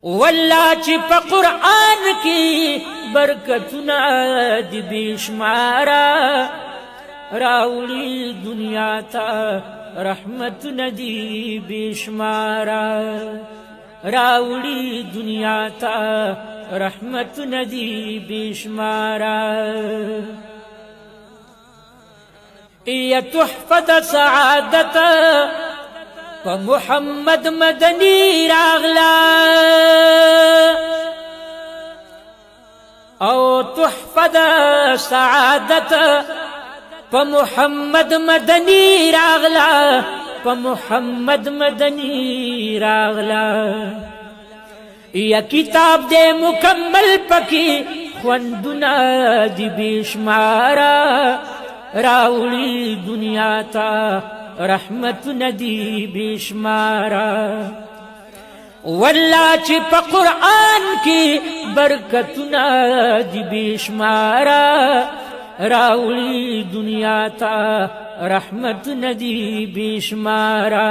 والله چې په قرآن کې برکتونه دي بشماره راوړي دنیا ته رحمتونه دي بشماره راوړي دنیا ته رحمتونه دي بشماره یا تحفه سعادت محمد مدنی راغلا او تحفه سعادت محمد مدنی راغلا محمد مدنی راغلا یا کتاب دے مکمل پکی خوندنا دی بشمارا راولی دنیا تا رحمت ندی بشمارا والله چې په قرآن کې برکتونه دي بشمارا راولی دنیا تا رحمت ندی بشمارا